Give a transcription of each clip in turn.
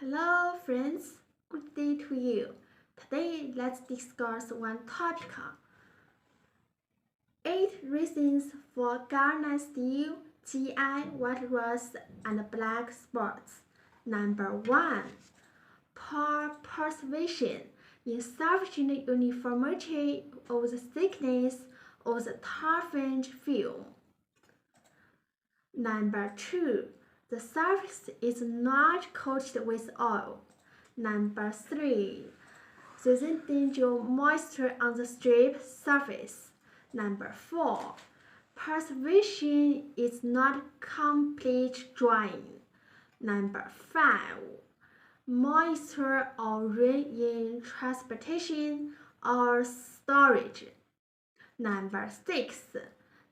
Hello friends, good day to you. Today let's discuss one topic. 8 reasons for galvanized steel, GI, white rust, and black spots. Number 1. Poor passivation, insufficient uniformity of the thickness of the toughened film. Number 2. The surface is not coated with oil. Number 3. Residual moisture on the strip surface. Number 4. Passivation is not complete drying. Number 5. Moisture or rain in transportation or storage. Number 6.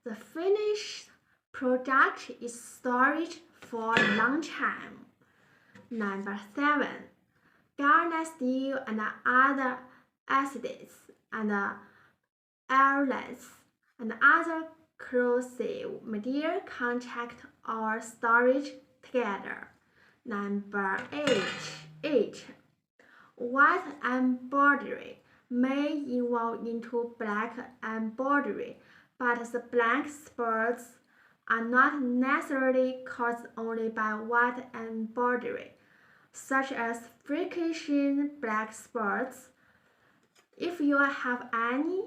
The finished product is stored for a long time. Number 7. Galvanized steel and other acids and alkalis and other corrosive material contact or storage together. Number 8. White embroidery may evolve into black embroidery, but the black spots are not necessarily caused only by white embroidery, such as friction black spots. If you have any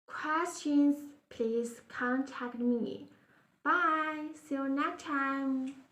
questions, please contact me. Bye. See you next time.